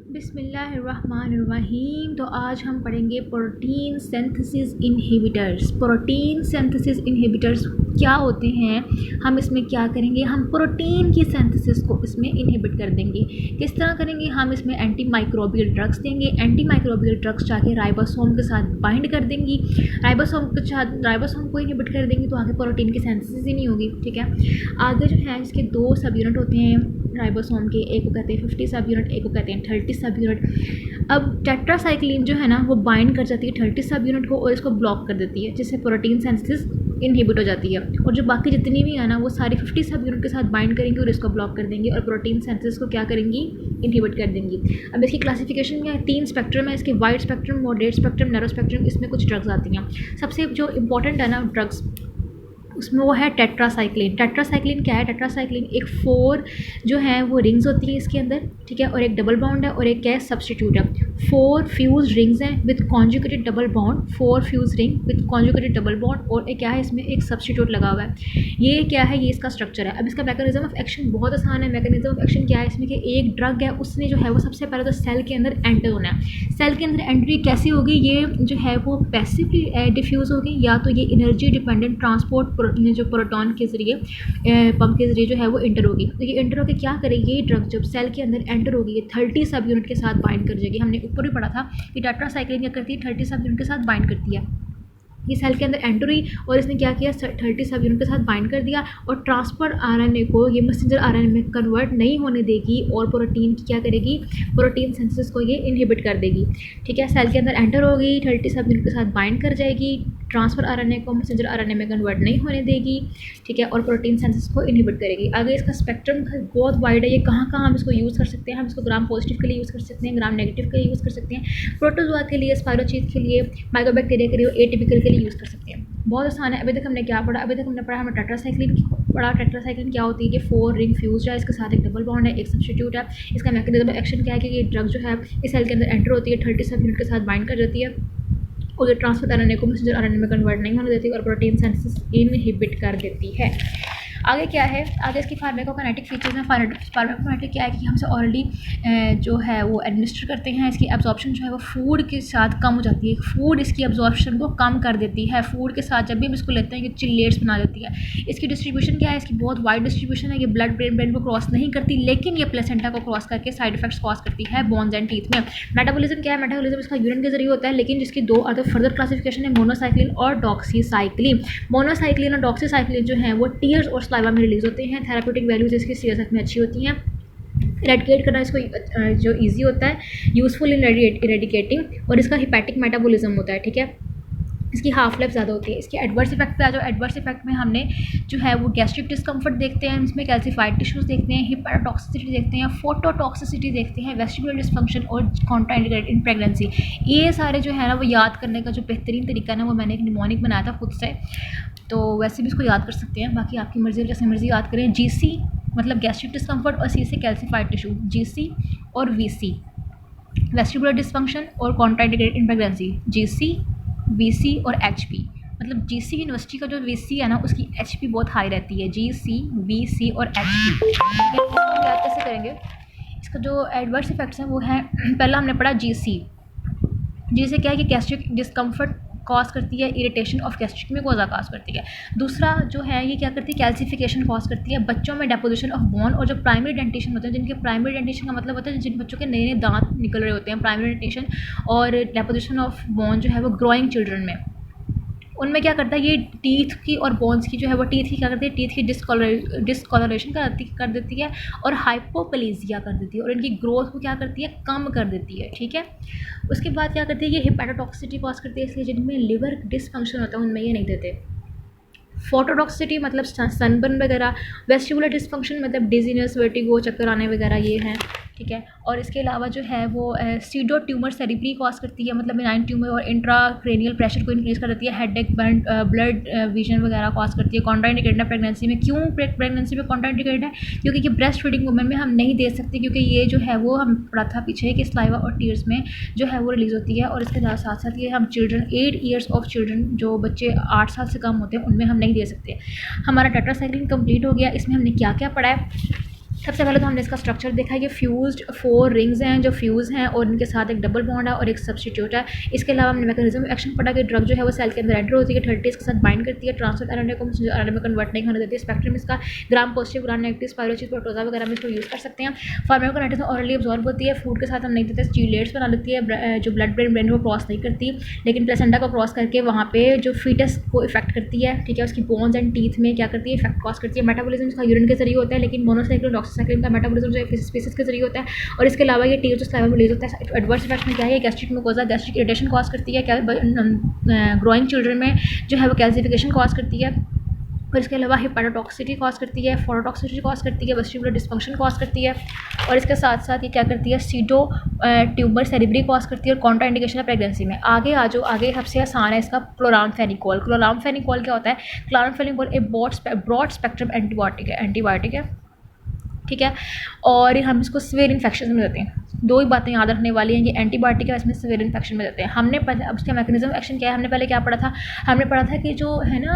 बिस्मिल्लाहिर्रहमानिर्रहीम। तो आज हम पढ़ेंगे protein synthesis inhibitors. Protein synthesis inhibitors क्या होते हैं, हम इसमें क्या करेंगे, हम प्रोटीन की सिंथेसिस को इसमें इनहिबिट कर देंगे। किस तरह करेंगे, हम इसमें एंटी माइक्रोबियल ड्रग्स देंगे। एंटी माइक्रोबियल ड्रग्स जाके राइबोसोम के साथ बाइंड कर देंगी। राइबोसोम को इनहिबिट कर देंगी तो आगे प्रोटीन की सिंथेसिस ही नहीं होगी। ठीक है, आगे जो है इसके दो सब यूनिट होते हैं राइबोसोम के, एक को कहते हैं 50 सब यूनिट, एक को कहते हैं 30 सब यूनिट। अब टेट्रासाइक्लिन जो है ना वो बाइंड कर जाती है 30 सब यूनिट को और इसको ब्लॉक कर देती है, जिससे प्रोटीन सिंथेसिस इनहिबिट हो जाती है। और जो बाकी जितनी भी है ना वो सारी 50 सब यूनिट के साथ बाइंड करेंगी और इसको ब्लॉक कर देंगी और प्रोटीन सिंथेसिस को क्या करेंगी, इनहिबिट कर देंगी। अब इसकी क्लासिफिकेशन में 3 स्पेक्ट्रम है इसके, wide spectrum, moderate spectrum, narrow spectrum. इसमें कुछ ड्रग्स आती हैं। सबसे जो इंपॉर्टेंट है ना ड्रग्स, उसमें वो है टेट्रासाइक्लिन। टेट्रासाइक्लिन क्या है, टेट्रासाइक्लिन एक 4 जो है वो रिंग्स होती है इसके अंदर, ठीक है, और एक डबल बॉन्ड है और एक क्या है सब्सटीट्यूट है। 4 फ्यूज रिंग्स हैं with conjugated double bond, 4 fuse ring with conjugated double bond, और एक क्या है इसमें एक सब्सटीट्यूट लगा हुआ है। ये क्या है, ये इसका स्ट्रक्चर है। अब इसका मैकेनिज्म ऑफ एक्शन बहुत आसान है। मैकेनिज्म ऑफ एक्शन क्या है इसमें कि एक ड्रग है उसने जो है वो सबसे पहले तो सेल के अंदर एंटर होना है। सेल के अंदर एंट्री कैसी होगी, ये जो है वो पैसिवली डिफ्यूज़ होगी, या तो ये एनर्जी डिपेंडेंट ट्रांसपोर्ट जो प्रोटॉन के ज़रिए पंप के ज़रिए जो है वो एंटर होगी। तो ये एंटर होकर क्या करेगी, ये ड्रग जब सेल के अंदर एंटर होगी ये 30 सब यूनिट के साथ बाइंड कर जाएगी। हमने ऊपर भी पढ़ा था कि टेट्रासाइक्लिन क्या करती है, 30 सब यूनिट के साथ बाइंड करती है। ये सेल के अंदर एंटर हुई और इसने क्या किया, 30 सब यूनिट के साथ बाइंड कर दिया और ट्रांसफर आरएनए को ये मैसेंजर आरएनए में कन्वर्ट नहीं होने देगी और प्रोटीन की क्या करेगी, प्रोटीन सिंथेसिस को ये इनहिबिट कर देगी। ठीक है, सेल के अंदर एंटर होगी, 30 सब यूनिट के साथ बाइंड कर जाएगी, ट्रांसफर आरएनए को मैसेंजर आरएनए में कन्वर्ट नहीं होने देगी, ठीक है, और प्रोटीन सिंथेसिस को इनहिबिट करेगी। आगे इसका स्पेक्ट्रम बहुत वाइड है, ये कहाँ हम इसको यूज़ कर सकते हैं। हम इसको ग्राम पॉजिटिव के लिए यूज़ कर सकते हैं, ग्राम नेगेटिव के लिए यूज़ कर सकते हैं, प्रोटोजोआ के लिए, स्पाइरोचीट के लिए, माइकोबैक्टीरिया के लिए, एटिपिकल के लिए यूज़ कर सकते हैं। बहुत आसान है। अभी तक हमने क्या पढ़ा, अभी तक हमने पढ़ा, हमने टेट्रासाइक्लिन पढ़ा। टेट्रासाइक्लिन क्या होती है कि 4 रिंग फ्यूज है, इसके साथ एक डबल बॉन्ड है, एक सब्स्टिट्यूट है। इसका मैकेनिज्म एक्शन क्या है कि ये ड्रग जो है इस सेल के अंदर एंटर होती है, 30 सब यूनिट के साथ बाइंड कर जाती है और ये ट्रांसफर आरएनए को मैसेंजर आरएनए में कन्वर्ट नहीं होने देती और प्रोटीन सिंथेसिस इनहिबिट कर देती है। आगे क्या है, आगे इसकी फार्माकोकाइनेटिक फीचर्स हैं। फार्माकोकाइनेटिक क्या है कि हमसे ऑलरेडी जो है वो एडमिनिस्टर करते हैं, इसकी एब्जॉर्प्शन जो है वो फूड के साथ कम हो जाती है। फूड इसकी एब्जॉर्प्शन को कम कर देती है। फूड के साथ जब भी हम इसको लेते हैं कि चिलेट्स बना देती है। इसकी डिस्ट्रीब्यूशन क्या है, इसकी बहुत वाइड डिस्ट्रीब्यूशन है। ये ब्लड ब्रेन को क्रॉस नहीं करती, लेकिन ये प्लेसेंटा को क्रॉस करके साइड इफेक्ट्स कॉज करती है बोन्स एंड टीथ में। मेटाबॉलिज्म क्या है, मेटाबॉलिज्म इसका यूरिन के जरिए होता है, लेकिन जिसकी 2 अदर फर्दर क्लासिफिकेशन है, मोनोसाइक्लिन और डॉक्सीसाइक्लिन। मोनोसाइक्लिन और डॉक्सीसाइक्लिन जो है वो टीयर्स और सलाइवा में रिलीज होते हैं। थेराप्यूटिक वैल्यूज इसकी सीएसएफ में अच्छी होती हैं। इरेडिकेट करना इसको जो इजी होता है, यूजफुल इन इरेडिकेटिंग, और इसका हिपैटिक मेटाबॉलिज्म होता है। ठीक है, इसकी हाफ लाइफ ज़्यादा होती है। इसके एडवर्स इफेक्ट पे आ जाओ। एडवर्स इफेक्ट में हमने जो है वो गैस्ट्रिक डिस्कम्फर्ट देखते हैं, इसमें कैल्सीफाइड टिश्यूज देखते हैं, हिपैटोटॉक्सिसिटी देखते हैं, फोटोटॉक्सिसिटी देखते हैं, वेस्टिबुलर डिस्फंक्शन और कॉन्ट्राइंडिकेटेड इन प्रेगनेंसी। ये सारे जो है ना वो याद करने का जो बेहतरीन तरीका है ना, वो मैंने एक निमोनिक बनाया था खुद से, तो वैसे भी इसको याद कर सकते हैं, बाकी आपकी मर्जी, जैसे मर्जी याद करें। GC मतलब गैस्ट्रिक डिस्कम्फर्ट और C से कैल्सीफाइड टिश्यू, GC और VC वेस्टिबुलर डिस्फंक्शन और contraindicated in pregnancy, GC VC और HP। मतलब GC यूनिवर्सिटी का जो VC है ना उसकी HP बहुत हाई रहती है, GC VC और HP। इसको हम याद कैसे करेंगे, इसका जो एडवर्स इफेक्ट्स हैं वो है, पहला हमने पढ़ा GC से क्या है कि गैस्ट्रिक डिस्कम्फर्ट कॉज करती है, irritation of gastric mucosa cause करती है। दूसरा जो है ये क्या करती है, कैल्सिफिकेशन कॉज करती है। बच्चों में डेपोजिशन ऑफ बोन, और जो प्राइमरी डेंटेशन होते हैं, जिनके प्राइमरी डेंटेशन का मतलब होता है जिन बच्चों के नए नए दांत निकल रहे होते हैं, प्राइमरी डेंटेशन और डेपोजिशन ऑफ बोन जो है वो ग्रोइंग चिल्ड्रन में, उनमें क्या करता है ये टीथ की और बोन्स की जो है वो टीथ की क्या करती है, टीथ की डिस्कॉलरेशन कर देती है और हाइपोप्लेजिया कर देती है, और इनकी ग्रोथ को क्या करती है, कम कर देती है। ठीक है, उसके बाद क्या करती है, ये हिपैटोटॉक्सिसिटी कॉज करती है, इसलिए जिनमें लिवर डिसफंक्शन होता है उनमें ये नहीं देते। फोटोटॉक्सिसिटी मतलब सनबर्न वगैरह, वेस्टिबुलर डिस्फंक्शन मतलब डिजीनेस, वर्टिगो, चक्कर आने वगैरह ये हैं। ठीक है, और इसके अलावा जो है वो सीडो ट्यूमर सेरिब्री कॉज करती है, मतलब बेनाइन ट्यूमर और इंट्राक्रेनियल प्रेशर को इंक्रीज कर देती है। हेडेक, ब्लड विजन वगैरह कॉज करती है। कॉन्ट्राइंडिकेटेड है प्रेगनेंसी में। क्यों प्रेगनेंसी में कॉन्ट्राइंडिकेटेड है, क्योंकि ये ब्रेस्ट फीडिंग वुमेन में हम नहीं दे सकते, क्योंकि ये जो है वो हम पढ़ा था पीछे कि स्लाइवा और टीयर्स में जो है वो रिलीज होती है, और इसके साथ साथ ये हम चिल्ड्रन 8 ईयर्स ऑफ चिल्ड्रन, जो बच्चे 8 साल से कम होते हैं, उनमें हम नहीं दे सकते। हमारा टेट्रासाइक्लिन कंप्लीट हो गया। इसमें हमने क्या क्या पढ़ा है, सबसे पहले तो हमने इसका स्ट्रक्चर देखा है कि फ्यूज्ड 4 रिंग्स हैं जो फ्यूज़ हैं और इनके साथ एक डबल बॉन्ड है और एक सब्स्टिट्यूट है। इसके अलावा हमने मैकेनिज्म एक्शन पढ़ा कि ड्रग जो है वो सेल के अंदर एंटर होती है, 30 के साथ बाइंड करती है, ट्रांसफर आरएनए को आरएनए में कन्वर्ट नहीं होने देती है। स्पेक्ट्रम इसका ग्राम पॉजिटिव, ग्राम नेगेटिव, स्पाइरोचिस, प्रोटोजा वगैरह में इसको यूज़ कर सकते हैं। फार्माकोकाइनेटिक्स ऑरली अब्जॉर्ब होती है, फूड के साथ हम नहीं देते, स्टीलेट्स बना लेती है, जो ब्लड ब्रेन को क्रॉस नहीं करती, लेकिन प्लेसेंटा को क्रॉस करके वहाँ पे जो फीटस को इफेक्ट करती है, ठीक है, उसकी बोन्स एंड टीथ में क्या करती है, इफेक्ट कॉज करती है। मेटाबॉलिज्म इसका यूरिन के जरिए होता है, लेकिन मोनोसाइक्लिन डॉक्सीसाइक्लिन का मेटाबॉलिज्म जो है स्पीसीज के जरिए होता है। और इसके अलावा ये टीथ जो स्लाइवा में रिलीज होता है, एडवर्स इफेक्ट में क्या है, गैस्ट्रिक मुकोजा, गैस्ट्रिक इरिटेशन कॉज करती है, क्या ग्रोइंग चिल्ड्रन में जो है वो कैल्सिफिकेशन कॉज करती है। और इसके अलावा हेपेटोटॉक्सिसिटी कॉज करती है, फोटोटॉक्सिसिटी कॉज करती है, वेस्टिबुलर डिस्फंक्शन कॉज करती है। और इसके साथ साथ ये क्या करती है, सीडो ट्यूबर सेरिब्री कॉज करती है और कॉन्ट्रा इंडिकेशन है प्रेगनेंसी में। आगे आ जाओ, आगे सबसे आसान है इसका क्लोरामफेनिकोल। क्लोरामफेनिकोल क्या होता है, क्लोरामफेनिकोल एक ब्रॉड स्पेक्ट्रम एंटीबायोटिक है, ठीक है, और हम इसको सीवियर इन्फेक्शन में देते हैं। दो ही बातें याद रखने वाली हैं, ये एंटीबायोटिक है, इसमें सीवियर इन्फेक्शन में देते हैं। हमने अब उसका मैकेनिज्म एक्शन क्या है, हमने पहले क्या पढ़ा था, हमने पढ़ा था कि जो है ना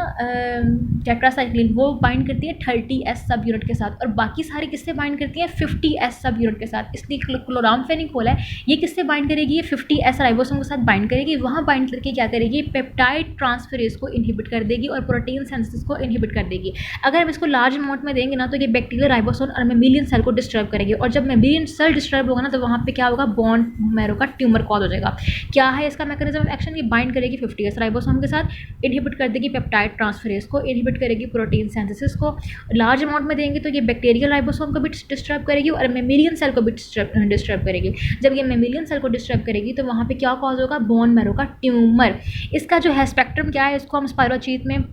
टेट्रासाइक्लिन वो बाइंड करती है 30S सब यूनिट के साथ और बाकी सारी किससे बाइंड करती है 50S सब यूनिट के साथ। इसलिए क्लोरामफेनिकोल है, ये किससे बाइंड करेगी, ये 50S राइबोसोम के साथ बाइंड करेगी, वहाँ बाइंड करके क्या करेगी, पेप्टाइड ट्रांसफरेज को इनहिबिट कर देगी और प्रोटीन सिंथेसिस को इनहिबिट कर देगी। अगर हम इसको लार्ज अमाउंट में देंगे ना तो ये बैक्टीरियल राइबोसोम और मेमिलियन सेल को डिस्टर्ब करेगी, और जब मेमिलियन सेल डिस्टर्ब होगा ना तो वहाँ पे क्या होगा, बोन मैरो का ट्यूमर कॉज हो जाएगा। क्या है इसका मैकेनिज्म ऑफ एक्शन, ये बाइंड करेगी 50S राइबोसोम के साथ, इनहिबिट कर देगी पेप्टाइड ट्रांसफरेज को, इनहिबिट करेगी प्रोटीन सिंथेसिस को। लार्ज अमाउंट में देंगे तो ये बैक्टीरियल राइबोसोम को भी डिस्टर्ब करेगी और मेमिलियन सेल को भी डिस्टर्ब करेगी। जब ये मेमिलियन सेल को डिस्टर्ब करेगी तो वहाँ पे क्या कॉज होगा, बोन मैरो का ट्यूमर। इसका जो है स्पेक्ट्रम क्या है, इसको हम स्पाइरोचीट में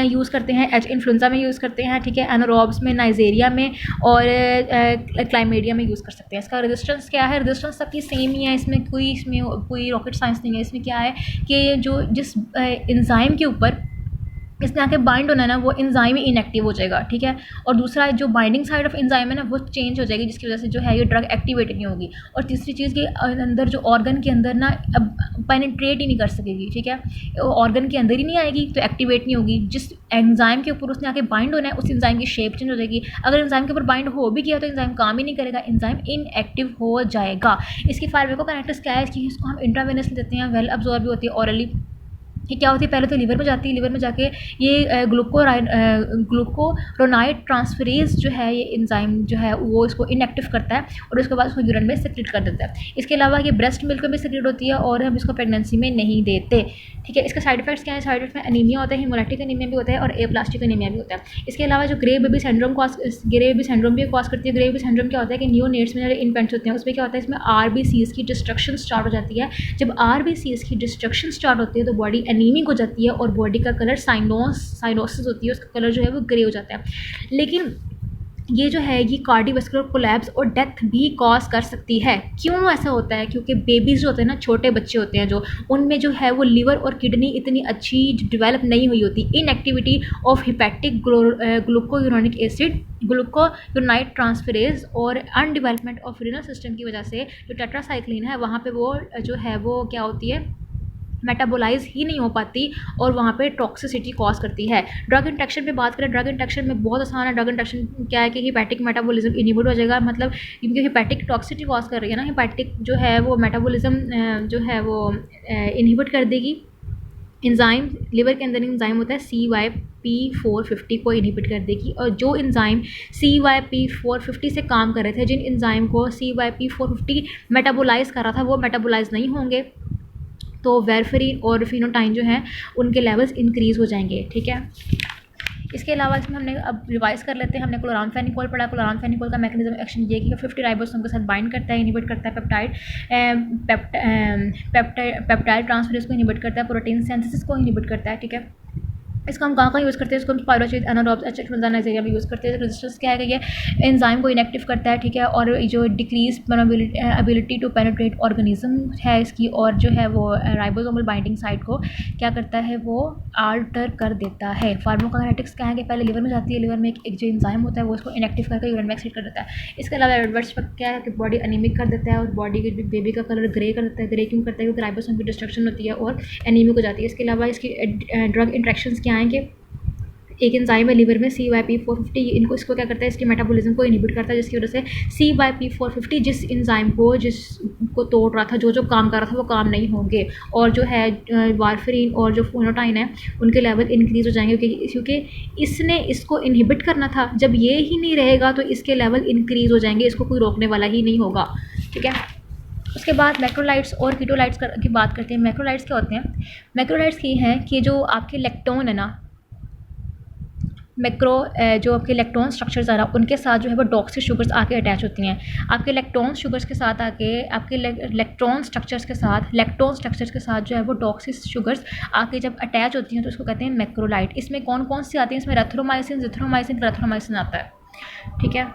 यूज़ करते हैं, एच इन्फ्लुएंजा में यूज़ करते हैं, ठीक है, एनारोब्स में, नाइजेरिया में और क्लाइमेडिया में यूज़ कर सकते हैं। इसका रेजिस्टेंस क्या है, रेजिस्टेंस सबकी सेम ही है, इसमें कोई रॉकेट साइंस नहीं है। इसमें क्या है कि जो जिस एंजाइम के ऊपर इसने आके बाइंड होना है ना वो एंजाइम ही इनएक्टिव हो जाएगा, ठीक है, और दूसरा जो बाइंडिंग साइड ऑफ एंजाइम है ना वो चेंज हो जाएगी, जिसकी वजह से जो है ये ड्रग एक्टिवेट नहीं होगी। और तीसरी चीज़ के अंदर जो ऑर्गन के अंदर ना अब पेनिट्रेट ही नहीं कर सकेगी, ठीक है, ऑर्गन के अंदर ही नहीं आएगी तो एक्टिवेट नहीं होगी। जिस एंजाइम के ऊपर उसने आके बाइंड होना है उस एंजाइम की शेप चेंज हो जाएगी। अगर एंजाइम के ऊपर बाइंड हो भी किया तो एंजाइम काम ही नहीं करेगा, एंजाइम इनएक्टिव हो जाएगा। इसकी फार्माकोकाइनेटिक्स क्या है, इसकी इसको हम इंट्रावेनस देते हैं, वेल अब्जॉर्ब भी होती है ऑरली। ये क्या होती है, पहले तो लीवर में जाती है, लीवर में जाके ये ग्लूकोरोनाइड ट्रांसफरेज जो है ये एंजाइम जो है वो इसको इनएक्टिव करता है और उसके बाद उसको यूरिन में सेक्रेट कर देता है। इसके अलावा ये ब्रेस्ट मिल्क में भी सेक्रेट होती है और हम इसको प्रेगनेंसी में नहीं देते, ठीक है। इसके साइड इफेक्ट्स क्या है, साइड इफेक्ट में एनीमिया होता है, हीमोलाइटिक एनीमिया भी होता है और एप्लास्टिक एनीमिया भी होता है। इसके अलावा जो ग्रे बेबी सिंड्रोम भी कॉज करती है। ग्रे बेबी सिंड्रोम क्या होता है कि नियोनेट्स में जो इन्फेंट्स होते हैं उसमें क्या होता है, इसमें RBCs की डिस्ट्रक्शन स्टार्ट हो जाती है। जब RBCs की डिस्ट्रक्शन स्टार्ट होती है तो बॉडी एनीमिक हो जाती है और बॉडी का कलर साइनोसिस होती है, उसका कलर जो है वो ग्रे हो जाता है। लेकिन ये जो है ये कार्डियोवैस्कुलर कोलैप्स और डेथ भी कॉज कर सकती है। क्यों ऐसा होता है, क्योंकि बेबीज़ जो होते हैं ना, छोटे बच्चे होते हैं जो, उनमें जो है वो लिवर और किडनी इतनी अच्छी डेवलप नहीं हुई होती। Inactivity of hepatic glucuronic acid, glucuronide transferase और अनडेवलपमेंट ऑफ रीनल सिस्टम की वजह से जो टेट्रासाइक्लिन है वहाँ पे वो जो है वो क्या होती है, मेटाबोलाइज ही नहीं हो पाती और वहाँ पे टॉक्सिसिटी कॉज करती है। ड्रग इंट्रैक्शन पे बात करें, ड्रग इंट्रैक्शन में बहुत आसान है। ड्रग इंट्रैक्शन क्या है कि हिपैटिक मेटाबॉलिज्म इनहिबिट हो जाएगा, मतलब क्योंकि हिपैटिक टॉक्सिसिटी कॉज कर रही है ना, हिपैटिक जो है वो मेटाबॉलिज्म जो है वो इनहिबिट कर देगी। एंजाइम लिवर के अंदर एंजाइम होता है CYP450 को इनहिबिट कर देगी, और जो एंजाइम CYP450 से काम कर रहे थे, जिन एंजाइम को CYP450 मेटाबोलाइज कर रहा था वो मेटाबोलाइज नहीं होंगे तो वेरफेरिन और फिनोटाइन जो हैं उनके लेवल्स इंक्रीज़ हो जाएंगे, ठीक है। इसके अलावा इसमें हमने अब रिवाइज कर लेते हैं, हमने क्लोरामफेनिकोल पढ़ा। क्लोरामफेनिकोल का मैकेनिज्म एक्शन ये कि 50 राइबोसोम के साथ बाइंड करता है, इनहिबिट करता है पेप्टाइड ट्रांसफरेज को इनहिबिट करता है, प्रोटीन सिंथेसिस को इनहिबिट करता है, ठीक है। इसको हम कहाँ यूज़ करते हैं, इसको हम स्पाइरोचीट, एनारोब्स, एच इन्फ्लुएंजा, नाइजेरिया में यूज़ करते हैं। रेजिस्टेंस क्या है कि ये एंजाइम को इनएक्टिव करता है, ठीक है, और जो decrease ability to penetrate organism है इसकी, और जो है वो राइबोसोमल बाइंडिंग साइट को क्या करता है, वो आल्टर कर देता है। फार्माकोकाइनेटिक्स क्या है कि पहले लिवर में जाती है, लिवर में एक जो एंजाइम होता है वो उसको इनएक्टिव करके यूरिन में एक्सक्रीट कर देता है। इसके अलावा एडवर्स इफेक्ट क्या है कि बॉडी अनीमिक कर देता है और बॉडी के बेबी का कलर ग्रे कर देता है। ग्रे क्यों करता है, क्योंकि राइबोसोम की डिस्ट्रक्शन होती है और एनीमिक हो जाती है। इसके अलावा इसकी ड्रग इंट्रैक्शंस क्या हैं कि एक एंजाइम है लिवर में CYP450, इनको इसको क्या करता है, इसके मेटाबॉलिज्म को इनहिबिट करता है, जिसकी वजह से CYP450 जिस एंजाइम को जिसको तोड़ रहा था, जो काम कर रहा था वो काम नहीं होंगे, और जो है वारफरीन और जो फोनोटाइन है उनके लेवल इंक्रीज़ हो जाएंगे, क्योंकि इसने इसको इनहिबिट करना था। जब ये ही नहीं रहेगा तो इसके लेवल इंक्रीज़ हो जाएंगे, इसको कोई रोकने वाला ही नहीं होगा। ठीक है, उसके बाद मैक्रोलाइट्स और कीटोलाइट्स की बात करते हैं। मैक्रोलाइट्स क्या होते हैं? मैक्रोलाइट्स ये हैं कि जो आपके इलेक्ट्रॉन है ना, जो आपके इलेक्ट्रॉन स्ट्रक्चर्स आ रहा उनके साथ जो है वो टॉक्सिक शुगर्स आके अटैच होती हैं। आपके इलेक्ट्रॉन शुगर्स के साथ आके आपके इलेक्ट्रॉन स्ट्रक्चर्स के साथ जो है वो टॉक्सिक शुगर्स आके जब अटैच होती हैं तो उसको कहते हैं मैक्रोलाइट। इसमें कौन कौन सी आती हैं? इसमें एरिथ्रोमाइसिन, जिथ्रोमाइसिन, क्लेथ्रोमाइसिन आता है। ठीक है,